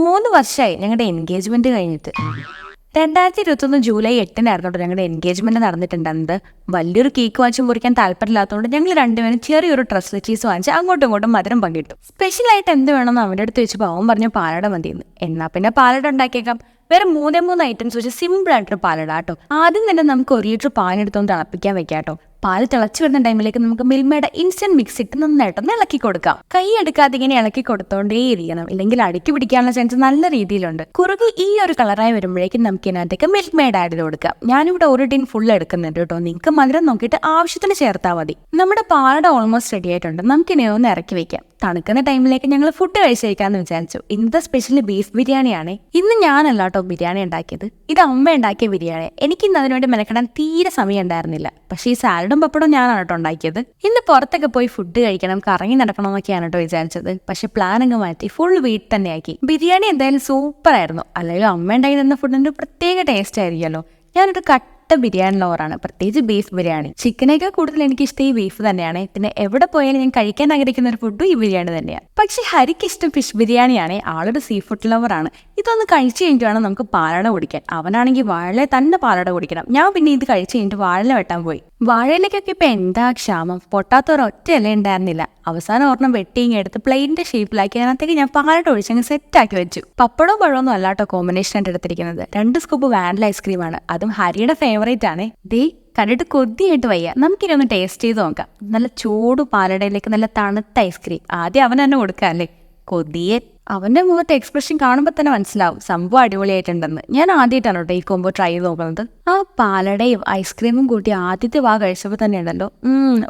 3 വർഷമായി ഞങ്ങളുടെ എൻഗേജ്മെന്റ് കഴിഞ്ഞിട്ട്. 2021 ജൂലൈ 8-നായിരുന്നു ഞങ്ങളുടെ എൻഗേജ്മെന്റ് നടന്നിട്ടുണ്ടായിരുന്നത്. വലിയൊരു കേക്ക് വാങ്ങിച്ച് മുറിക്കാൻ താല്പര്യമില്ലാത്തതുകൊണ്ട് ഞങ്ങൾ രണ്ടുപേരും ചെറിയൊരു ഡ്രസ് ചീസ് വാങ്ങിച്ച് അങ്ങോട്ടും ഇങ്ങോട്ടും മധുരം പങ്കിട്ടു. സ്പെഷ്യലായിട്ട് എന്ത് വേണമെന്ന് അവൻ്റെ അടുത്ത് വെച്ചപ്പോൾ അവൻ പറഞ്ഞു പാലട മതിയെന്ന്. എന്നാൽ പിന്നെ പാലട ഉണ്ടാക്കിയേക്കാം. വേറെ 3 ഐറ്റംസ് വെച്ച് സിമ്പിളായിട്ടൊരു പാലട കേട്ടോ. ആദ്യം തന്നെ നമുക്ക് 1 ലിറ്റർ പാലെടുത്തൊന്ന് തിളപ്പിക്കാൻ വെക്കാം കേട്ടോ. പാല് തിളച്ചു വരുന്ന ടൈമിലേക്ക് നമുക്ക് മിൽമയുടെ ഇൻസ്റ്റന്റ് മിക്സ് ഇട്ട് നന്നായിട്ടൊന്ന് ഇളക്കി കൊടുക്കാം. കൈ എടുക്കാതെ ഇങ്ങനെ ഇളക്കി കൊടുത്തോണ്ടേ ഇരിക്കണം, ഇല്ലെങ്കിൽ അടുക്കി പിടിക്കാനുള്ള ചാൻസ് നല്ല രീതിയിലുണ്ട്. കുറുകി ഈ ഒരു കളറായി വരുമ്പോഴേക്കും നമുക്ക് ഇതിനകത്തേക്ക് മിൽക്ക് മെയ്ഡ് ആഡ് ചെയ്ത് കൊടുക്കാം. ഞാനിവിടെ 1 ടിൻ ഫുൾ എടുക്കുന്നുണ്ട് കേട്ടോ. നിങ്ങൾക്ക് മധുരം നോക്കിയിട്ട് ആവശ്യത്തിന് ചേർത്താൽ മതി. നമ്മുടെ പാലട ഓൾമോസ്റ്റ് റെഡി ആയിട്ടുണ്ട്. നമുക്കിനി ഒന്ന് ഇറക്കി വെക്കാം. തണുക്കുന്ന ടൈമിലേക്ക് ഞങ്ങൾ ഫുഡ് കഴിച്ചേക്കാന്ന് വിചാരിച്ചു. ഇന്നത്തെ സ്പെഷ്യൽ ബീഫ് ബിരിയാണിയാണ്. ഇന്ന് ഞാനല്ല കേട്ടോ ബിരിയാണി ഉണ്ടാക്കിയത്, ഇത് അമ്മ ഉണ്ടാക്കിയ ബിരിയാണി. എനിക്കിന്ന് അതിനുവേണ്ടി മെനക്കെടാൻ തീരെ സമയം ഉണ്ടായിരുന്നില്ല. പക്ഷേ ഈ സാലഡും പപ്പടവും ഞാനാണ് കേട്ടോ ഉണ്ടാക്കിയത്. ഇന്ന് പുറത്തൊക്കെ പോയി ഫുഡ് കഴിക്കണം, കറങ്ങി നടക്കണം എന്നൊക്കെയാണ് കേട്ടോ വിചാരിച്ചത്. പക്ഷെ പ്ലാൻ അങ്ങ് മാറ്റി ഫുൾ വീട്ടിൽ തന്നെ ആക്കി. ബിരിയാണി എന്തായാലും സൂപ്പർ ആയിരുന്നു. അല്ലെങ്കിൽ അമ്മ ഉണ്ടാക്കി തന്ന ഫുഡിന്റെ പ്രത്യേക ടേസ്റ്റ് ആയിരിക്കുമല്ലോ. ഞാനൊരു ബിരിയാണി ലോവറാണ്, പ്രത്യേകിച്ച് ബീഫ് ബിരിയാണി. ചിക്കനേക്കാൾ കൂടുതൽ എനിക്ക് ഇഷ്ടം ഈ ബീഫ് തന്നെയാണ്. പിന്നെ എവിടെ പോയാലും ഞാൻ കഴിക്കാൻ ആഗ്രഹിക്കുന്ന ഒരു ഫുഡും ഈ ബിരിയാണി തന്നെയാണ്. പക്ഷെ ഹരിക്ക് ഇഷ്ടം ഫിഷ് ബിരിയാണിയാണ്. ആളൊരു സീ ഫുഡ് ലവറാണ്. ഇതൊന്ന് കഴിച്ചു കഴിഞ്ഞിട്ട് വേണം നമുക്ക് പാലട കുടിക്കാൻ. അവനാണെങ്കിൽ വാഴ തന്നെ പാലട കുടിക്കണം. ഞാൻ പിന്നെ ഇത് കഴിച്ചു കഴിഞ്ഞിട്ട് വാഴ വെട്ടാൻ പോയി. വാഴയിലേക്കൊക്കെ ഇപ്പൊ എന്താ ക്ഷാമം. പൊട്ടാത്ത ഒരൊറ്റ ഇല ഉണ്ടായിരുന്നില്ല. അവസാനം ഒരെണ്ണം വെട്ടിങ് എടുത്ത് പ്ലെയിൻ്റെ ഷേപ്പിലാക്കി അതിനകത്തേക്ക് ഞാൻ പാലട ഒഴിച്ചങ്ങ് സെറ്റാക്കി വെച്ചു. പപ്പടവും പഴമൊന്നും അല്ലാട്ടോ കോമ്പിനേഷൻ ആയിട്ട് എടുത്തിരിക്കുന്നത്. 2 സ്കൂപ്പ് വാനില ഐസ്ക്രീമാണ്, അതും ഹരിയുടെ ഫേവറേറ്റ് ആണ്. ദേ കണ്ടിട്ട് കൊതിയായിട്ട് വയ്യ. നമുക്കിനി ഒന്ന് ടേസ്റ്റ് ചെയ്ത് നോക്കാം. നല്ല ചൂട് പാലടയിലേക്ക് നല്ല തണുത്ത ഐസ്ക്രീം. ആദ്യം അവൻ തന്നെ കൊടുക്കാം അല്ലേ. കൊതിയെ അവന്റെ മുഖത്തെ എക്സ്പ്രഷൻ കാണുമ്പോൾ തന്നെ മനസ്സിലാവും സംഭവം അടിപൊളിയായിട്ടുണ്ടെന്ന്. ഞാൻ ആദ്യമായിട്ടാണ് കേട്ടോ ഈ കോമ്പോ ട്രൈ ചെയ്ത് നോക്കുന്നത്. ആ പാലടയും ഐസ്ക്രീമും കൂട്ടി ആദ്യത്തെ കഴിച്ചപ്പോൾ തന്നെ ഉണ്ടല്ലോ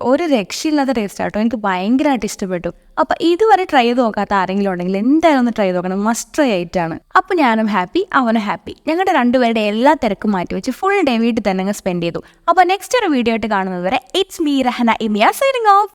ഒരു രക്ഷയില്ലാത്ത ടേസ്റ്റ് ആട്ടോ. എനിക്ക് ഭയങ്കരമായിട്ട് ഇഷ്ടപ്പെട്ടു. അപ്പൊ ഇതുവരെ ട്രൈ ചെയ്ത് നോക്കാത്ത ആരെങ്കിലും ഉണ്ടെങ്കിൽ എന്തായാലും ഒന്ന് ട്രൈ ചെയ്ത് നോക്കണം. മസ്റ്റ് ട്രൈ ആയിട്ടാണ്. അപ്പൊ ഞാനും ഹാപ്പി, അവനും ഹാപ്പി. ഞങ്ങളുടെ രണ്ടുപേരുടെ എല്ലാ തിരക്കും മാറ്റി വെച്ച് ഫുൾ ഡേ വീട്ടിൽ തന്നെ സ്പെൻഡ് ചെയ്തു. അപ്പൊ നെക്സ്റ്റ് ഒരു വീഡിയോ ആയിട്ട് കാണുന്നത് വരെ ഇറ്റ്സ് മീ റഹന ഇമിയ സൈനിങ് ഓഫ്.